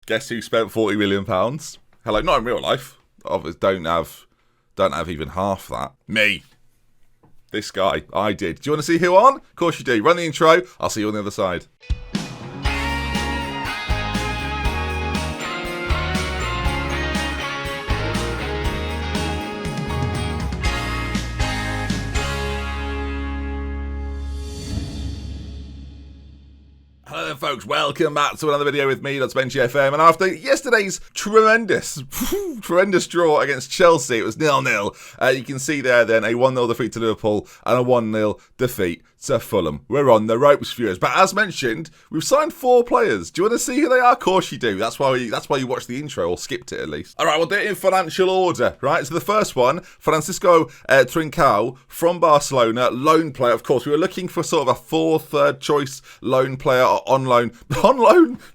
Guess who spent £40 million? Hello, not in real life. Obviously, don't have even half that. Me. This guy. I did. Do you want to see who on? Of course you do. Run the intro. I'll see you on the other side. Hello folks, welcome back to another video with me, DoctorBenjyFM, and after yesterday's tremendous draw against Chelsea, it was 0-0, you can see there then a 1-0 defeat to Liverpool and a 1-0 defeat to Fulham. We're on the ropes, viewers, but as mentioned, we've signed 4 players. Do you want to see who they are? Of course you do. That's why you watched the intro, or skipped it at least. Alright, we'll do it in financial order, right? So the first one, Francisco Trincao from Barcelona, loan player. Of course, we were looking for sort of a third choice loan player on loan.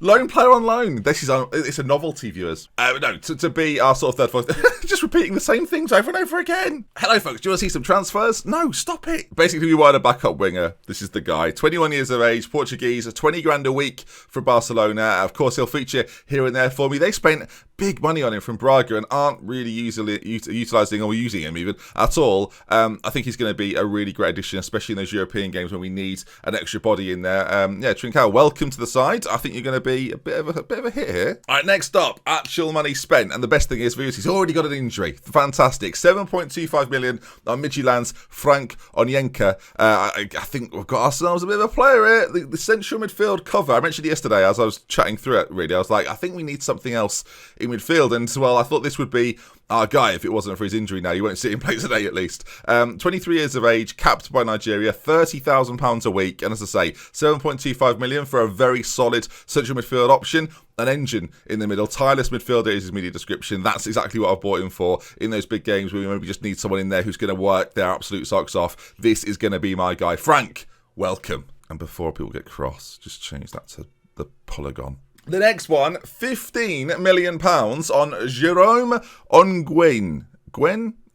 Loan player on loan. It's a novelty, viewers. To be our sort of third, just repeating the same things over and over again. Hello folks, do you want to see some transfers? No, stop it. Basically, we wanted a backup winger. This is the guy, 21 years of age, Portuguese, 20 grand a week for Barcelona. Of course, he'll feature here and there for me. They spent big money on him from Braga and aren't really utilising or using him even at all. I think he's going to be a really great addition, especially in those European games when we need an extra body in there. Trincao, welcome to the side. I think you're going to be a bit of a hit here. All right, next up, actual money spent, and the best thing is, he's already got an injury. Fantastic, 7.25 million on Midtjylland's Frank Onyeka. I think we've got ourselves a bit of a player here. The central midfield cover. I mentioned it yesterday as I was chatting through it. Really, I was like, I think we need something else in midfield, and well, I thought this would be our guy if it wasn't for his injury. Now you won't see him play today at least. 23 years of age, capped by Nigeria, £30,000 a week, and as I say, 7.25 million for a very solid central midfield option. An engine in the middle, tireless midfielder is his media description. That's exactly what I've bought him for in those big games where we maybe just need someone in there who's going to work their absolute socks off. This is going to be my guy. Frank, welcome. And before people get cross, just change that to the polygon. The next one, £15 million on Jerome Onguéné.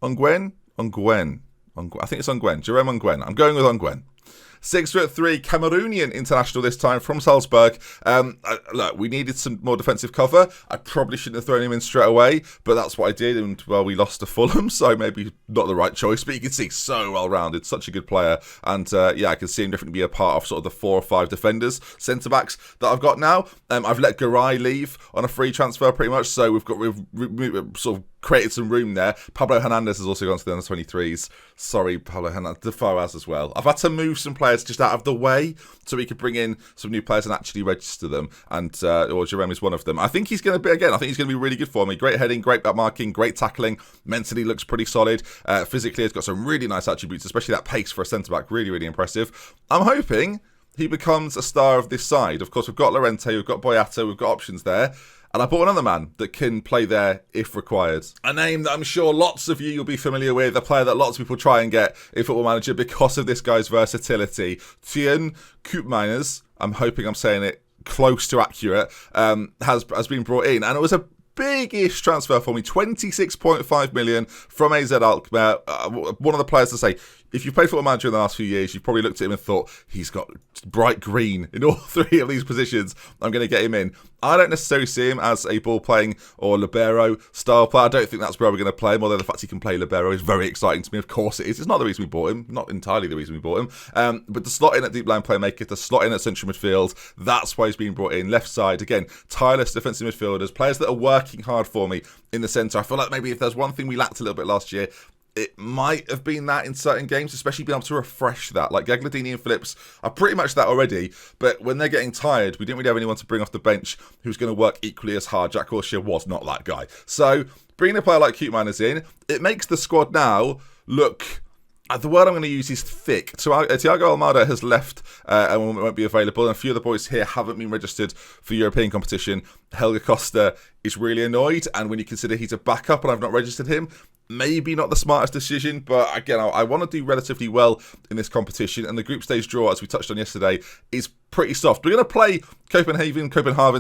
Onguéné. I think it's Onguéné. Jerome Onguéné. I'm going with Onguéné. 6'3", Cameroonian international this time from Salzburg. Look, we needed some more defensive cover. I probably shouldn't have thrown him in straight away, but that's what I did, and well, we lost to Fulham, so maybe not the right choice, but you can see so well-rounded, such a good player, and I can see him definitely be a part of sort of the 4 or 5 defenders, centre-backs that I've got now. I've let Garay leave on a free transfer pretty much, so we've sort of created some room there. Pablo Hernandez has also gone to the under-23s. Sorry, Pablo Hernandez. Defoe has as well. I've had to move some players just out of the way so we could bring in some new players and actually register them. And Jerome is one of them. I think he's going to be really good for me. Great heading, great back marking, great tackling. Mentally looks pretty solid. Physically, he's got some really nice attributes, especially that pace for a centre-back. Really, really impressive. I'm hoping he becomes a star of this side. Of course, we've got RodeNT, we've got Boyata, we've got options there. And I bought another man that can play there if required. A name that I'm sure lots of you will be familiar with, a player that lots of people try and get in Football Manager because of this guy's versatility. Koopmeiners, I'm hoping I'm saying it close to accurate, has been brought in. And it was a big-ish transfer for me, 26.5 million from AZ Alkmaar. One of the players to say, if you've played Football Manager in the last few years, you've probably looked at him and thought, he's got bright green in all 3 of these positions. I'm going to get him in. I don't necessarily see him as a ball-playing or libero style player. I don't think that's where we're going to play him, although the fact he can play libero is very exciting to me. Of course it is. It's not the reason we bought him. Not entirely the reason we bought him. But the slot in at deep line playmaker, the slot in at central midfield, that's why he's being brought in. Left side, again, tireless defensive midfielders, players that are working hard for me in the centre. I feel like maybe if there's one thing we lacked a little bit last year, it might have been that in certain games, especially being able to refresh that. Like Gagliardini and Phillips are pretty much that already, but when they're getting tired, we didn't really have anyone to bring off the bench who's going to work equally as hard. Jack Wilshere was not that guy. So bringing a player like Koopmeiners in, it makes the squad now look... The word I'm going to use is thick. Thiago Almada has left and won't be available. And a few of the boys here haven't been registered for European competition. Helge Costa is really annoyed. And when you consider he's a backup and I've not registered him, maybe not the smartest decision. But again, I want to do relatively well in this competition. And the group stage draw, as we touched on yesterday, is pretty soft. We're going to play Copenhagen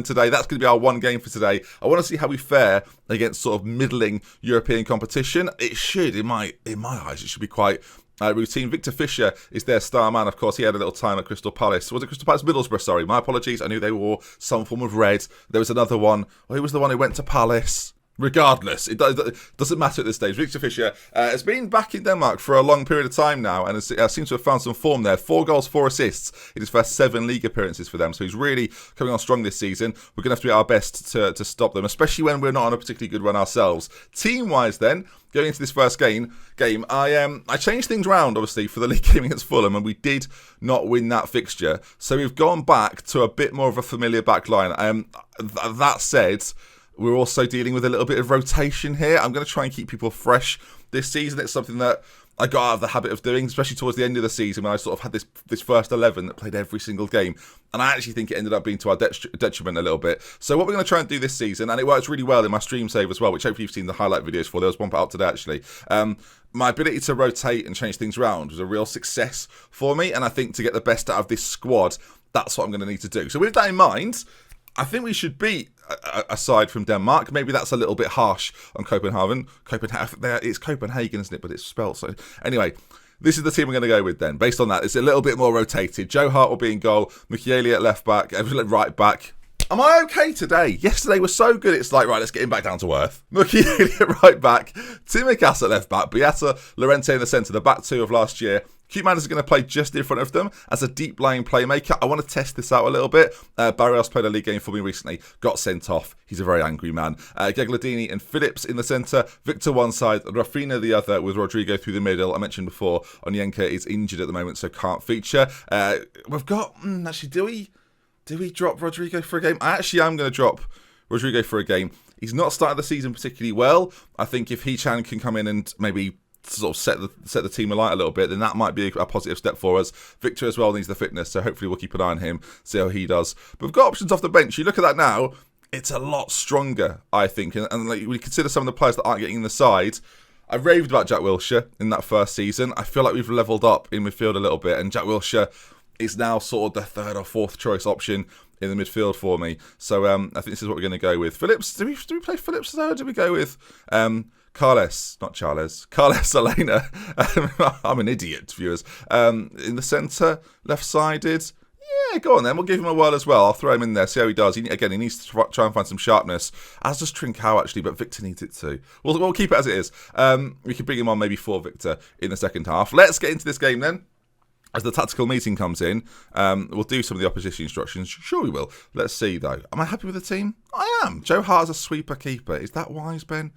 today. That's going to be our one game for today. I want to see how we fare against sort of middling European competition. It should, in my eyes, it should be quite routine. Victor Fisher is their star man. Of course, he had a little time at Crystal Palace. Was it Crystal Palace? Middlesbrough, sorry. My apologies. I knew they wore some form of red. There was another one. Oh, who was the one who went to Palace? Regardless, it doesn't matter at this stage. Victor Fisher has been back in Denmark for a long period of time now and seems to have found some form there. 4 goals, 4 assists in his first 7 league appearances for them. So he's really coming on strong this season. We're going to have to do our best to stop them, especially when we're not on a particularly good run ourselves. Team-wise then, going into this first game, I changed things around, obviously, for the league game against Fulham, and we did not win that fixture. So we've gone back to a bit more of a familiar back line. That said, we're also dealing with a little bit of rotation here. I'm going to try and keep people fresh this season. It's something that I got out of the habit of doing, especially towards the end of the season when I sort of had this first 11 that played every single game. And I actually think it ended up being to our detriment a little bit. So what we're going to try and do this season, and it works really well in my stream save as well, which hopefully you've seen the highlight videos for. There was one put out today, actually. My ability to rotate and change things around was a real success for me. And I think to get the best out of this squad, that's what I'm going to need to do. So with that in mind, I think we should beat, aside from Denmark. Maybe that's a little bit harsh on Copenhagen. It's Copenhagen, isn't it? But it's spelled so. Anyway, this is the team we're going to go with then. Based on that, it's a little bit more rotated. Joe Hart will be in goal. Mukiele at left back. Right back. Am I okay today? Yesterday was so good, it's like, right, let's get him back down to earth. Mukiele at right back. Timikas at left back. Beata Llorente in the centre. The back 2 of last year. Koopmeiners is going to play just in front of them as a deep-lying playmaker. I want to test this out a little bit. Barrios played a league game for me recently. Got sent off. He's a very angry man. Gegladini and Phillips in the centre. Victor one side. Rafinha the other with Rodrigo through the middle. I mentioned before, Onyeka is injured at the moment, so can't feature. We've got... actually, do we drop Rodrigo for a game? I actually am going to drop Rodrigo for a game. He's not started the season particularly well. I think if Hee-Chan can come in and maybe sort of set the team alight a little bit, then that might be a positive step for us. Victor as well needs the fitness, so hopefully we'll keep an eye on him, see how he does. But we've got options off the bench. You look at that now, it's a lot stronger, I think. And like, we consider some of the players that aren't getting in the side. I raved about Jack Wilshere in that first season. I feel like we've levelled up in midfield a little bit, and Jack Wilshere is now sort of the 3rd or 4th choice option in the midfield for me. So I think this is what we're going to go with. Phillips, do we play Phillips or do we go with Carles Elena? I'm an idiot, viewers. In the centre, left-sided. Yeah, go on then. We'll give him a whirl as well. I'll throw him in there, see how he does. He needs to try and find some sharpness. As does Trincao, actually, but Victor needs it too. We'll keep it as it is. We could bring him on maybe for Victor in the second half. Let's get into this game then. As the tactical meeting comes in, we'll do some of the opposition instructions. Sure we will. Let's see, though. Am I happy with the team? I am. Joe Hart's a sweeper keeper. Is that wise, Ben?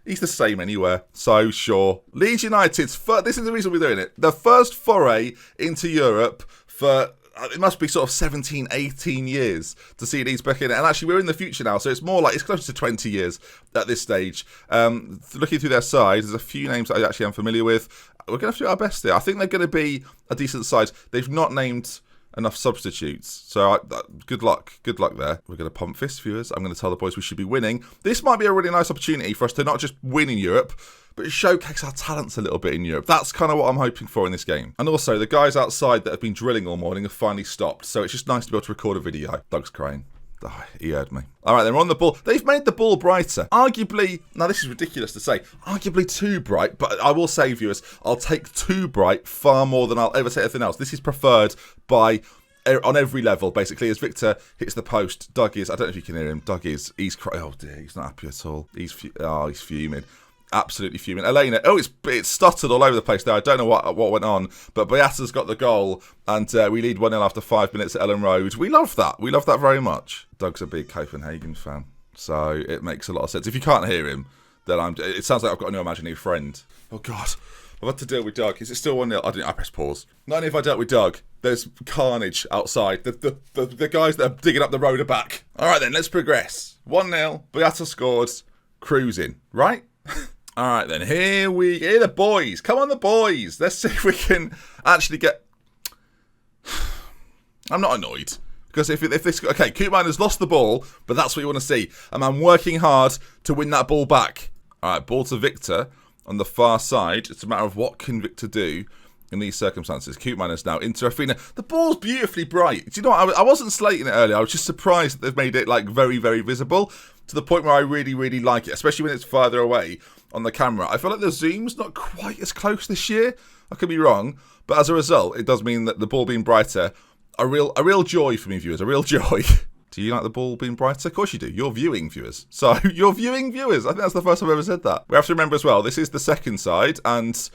He's the same anywhere. So, sure. Leeds United's... This is the reason we're doing it. The first foray into Europe for... It must be sort of 17, 18 years to see Leeds back in it. And actually, we're in the future now, so it's more like... It's close to 20 years at this stage. Looking through their side, there's a few names that I actually am familiar with. We're going to have to do our best here. I think they're going to be a decent side. They've not named enough substitutes. So good luck. Good luck there. We're going to pump fist, viewers. I'm going to tell the boys we should be winning. This might be a really nice opportunity for us to not just win in Europe, but showcase our talents a little bit in Europe. That's kind of what I'm hoping for in this game. And also, the guys outside that have been drilling all morning have finally stopped. So it's just nice to be able to record a video. Doug's crying. Oh, he heard me. All right, then we're on the ball. They've made the ball brighter. Arguably, now this is ridiculous to say, arguably too bright, but I will say, viewers, I'll take too bright far more than I'll ever say anything else. This is preferred on every level, basically. As Victor hits the post, Doug is, I don't know if you can hear him, he's crying. Oh dear, he's not happy at all. He's fuming. Absolutely fuming. Elena, it's stuttered all over the place there. I don't know what went on, but Beata's got the goal, and we lead 1-0 after 5 minutes at Ellen Road. We love that. We love that very much. Doug's a big Copenhagen fan, so it makes a lot of sense. If you can't hear him, then it sounds like I've got a new imaginary friend. Oh God, I've had to deal with Doug. Is it still 1-0? I press pause. Not only have I dealt with Doug, there's carnage outside. The guys that are digging up the road are back. All right then, let's progress. 1-0. Beata scored. Cruising, right? All right, then. Here the boys. Come on, the boys. Let's see if we can actually get... I'm not annoyed. Because if this... Okay, Koopmeiners lost the ball, but that's what you want to see. A man working hard to win that ball back. All right, ball to Victor on the far side. It's a matter of what can Victor do in these circumstances. Koopmeiners now into Rafinha. The ball's beautifully bright. Do you know what? I wasn't slating it earlier. I was just surprised that they've made it like very, very visible, to the point where I really, really like it, especially when it's further away. on the camera. I feel like the zoom's not quite as close this year. I could be wrong, but as a result, it does mean that the ball being brighter, a real joy for me, viewers, a real joy. Do you like the ball being brighter? Of course you do. You're viewing viewers. So, you're viewing viewers. I think that's the first time I've ever said that. We have to remember as well, this is the second side, and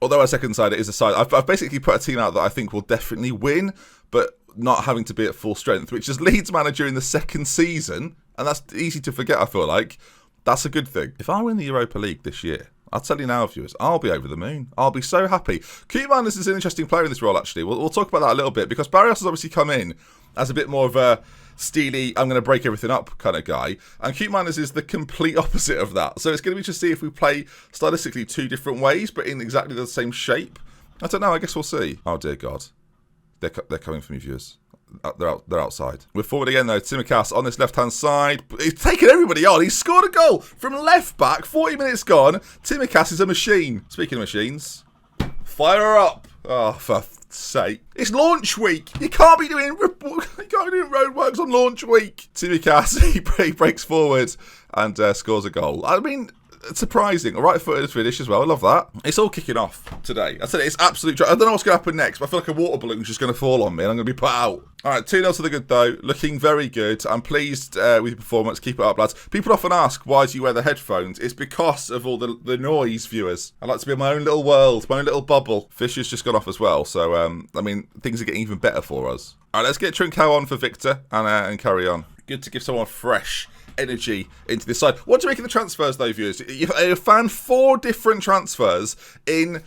although our second side is a side, I've basically put a team out that I think will definitely win, but not having to be at full strength, which is Leeds manager in the second season, and that's easy to forget, I feel like. That's a good thing. If I win the Europa League this year, I'll tell you now, viewers, I'll be over the moon. I'll be so happy. Koopmeiners is an interesting player in this role, actually. We'll talk about that a little bit, because Barrios has obviously come in as a bit more of a steely, I'm going to break everything up kind of guy. And Koopmeiners is the complete opposite of that. So it's going to be interesting to see if we play stylistically two different ways, but in exactly the same shape. I don't know. I guess we'll see. Oh, dear God. They're coming for me, viewers. They're outside. We're forward again, though. Timikas on this left-hand side. He's taken everybody on. He's scored a goal from left back. 40 minutes gone. Timikas is a machine. Speaking of machines, fire her up. Oh, for sake. It's launch week. You can't be doing roadworks on launch week. Timikas, he breaks forward and scores a goal. I mean, surprising. A right-footed finish as well. I love that. It's all kicking off today. I said it's absolute. I don't know what's going to happen next, but I feel like a water balloon's just going to fall on me and I'm going to be put out. All right, 2-0 to the good, though. Looking very good. I'm pleased with your performance. Keep it up, lads. People often ask, why do you wear the headphones? It's because of all the noise, viewers. I like to be in my own little world, my own little bubble. Fisher's just gone off as well, so, I mean, things are getting even better for us. All right, let's get Trincao on for Victor and carry on. Good to give someone fresh energy into this side. What do you make of the transfers, though, viewers? You found 4 different transfers in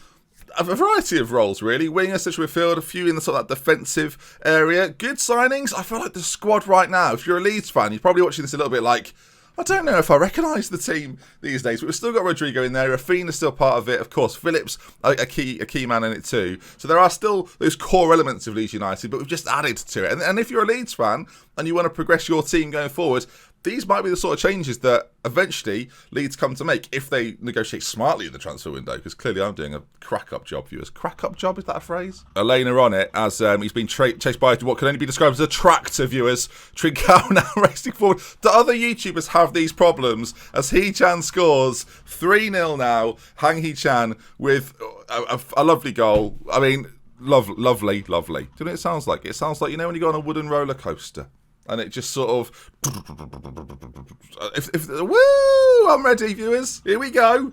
a variety of roles, really. Winger, central midfield, a few in the sort of that defensive area. Good signings. I feel like the squad right now, if you're a Leeds fan, you're probably watching this a little bit like, I don't know if I recognise the team these days, but we've still got Rodrigo in there. Rafina's still part of it. Of course, Phillips, a key man in it too. So there are still those core elements of Leeds United, but we've just added to it. And if you're a Leeds fan and you want to progress your team going forward, these might be the sort of changes that eventually Leeds come to make if they negotiate smartly in the transfer window, because clearly I'm doing a crack-up job, viewers. Crack-up job, is that a phrase? Elena on it as he's been chased by what can only be described as a tractor, viewers. Trincao now racing forward. Do other YouTubers have these problems as Hee-chan scores 3-0 now? Hang Hee-chan with a lovely goal. I mean, lovely. Do you know what it sounds like? It sounds like, you know when you go on a wooden roller coaster? And it just sort of, woo! I'm ready, viewers. Here we go.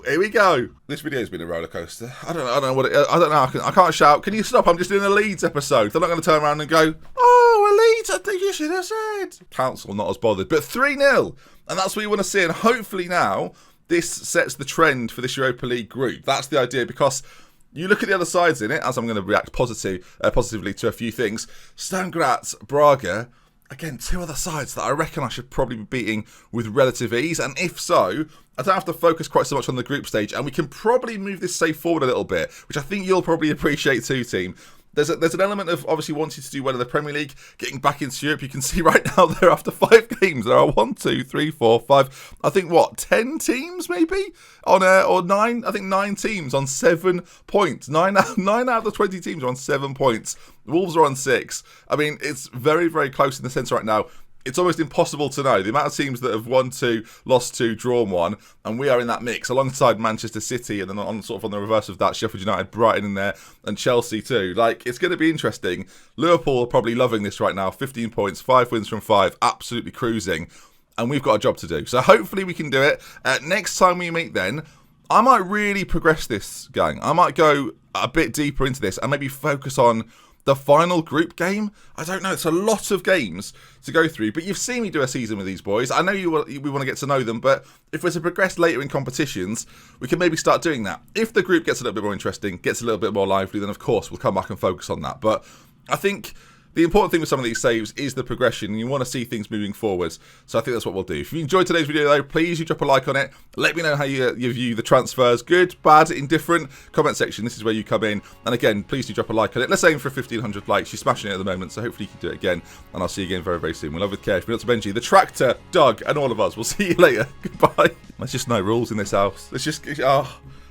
Here we go. This video's been a roller coaster. I don't know what it. I don't know. I can't shout. Can you stop? I'm just doing a Leeds episode. They're not going to turn around and go, "Oh, a Leeds. I think you should have said." Council not as bothered, but 3-0, and that's what you want to see. And hopefully now this sets the trend for this Europa League group. That's the idea, because you look at the other sides in it, as I'm going to react positively to a few things. Sturm Graz, Braga, again, 2 other sides that I reckon I should probably be beating with relative ease. And if so, I don't have to focus quite so much on the group stage. And we can probably move this save forward a little bit, which I think you'll probably appreciate too, team. There's an element of obviously wanting to do well in the Premier League, getting back into Europe. You can see right now there after 5 games, there are 1, 2, 3, 4, 5, I think 10 teams maybe? Or 9, I think 9 teams on 7 points. 9 out of the 20 teams are on 7 points. Wolves are on 6. I mean, it's very, very close in the sense right now. It's almost impossible to know the amount of teams that have won 2, lost 2, drawn 1, and we are in that mix alongside Manchester City, and then on the reverse of that, Sheffield United, Brighton in there, and Chelsea too. Like, it's going to be interesting. Liverpool are probably loving this right now. 15 points, 5 wins from 5, absolutely cruising, and we've got a job to do. So hopefully we can do it. Next time we meet, then I might really progress this, gang. I might go a bit deeper into this and maybe focus on the final group game. I don't know. It's a lot of games to go through, but you've seen me do a season with these boys. I know we want to get to know them, but if we're to progress later in competitions, we can maybe start doing that. If the group gets a little bit more interesting, gets a little bit more lively, then of course we'll come back and focus on that. But I think the important thing with some of these saves is the progression, and you want to see things moving forwards. So I think that's what we'll do. If you enjoyed today's video, though, please drop a like on it. Let me know how you view the transfers. Good, bad, indifferent. Comment section, this is where you come in. And again, please do drop a like on it. Let's aim for 1,500 likes. You're smashing it at the moment, so hopefully you can do it again. And I'll see you again very, very soon. We love with care. If you're not to Benji, the tractor, Doug, and all of us. We'll see you later. Goodbye. There's just no rules in this house. There's just,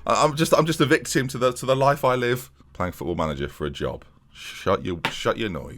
I'm just a victim to the life I live. Playing Football Manager for a job. Shut your noise.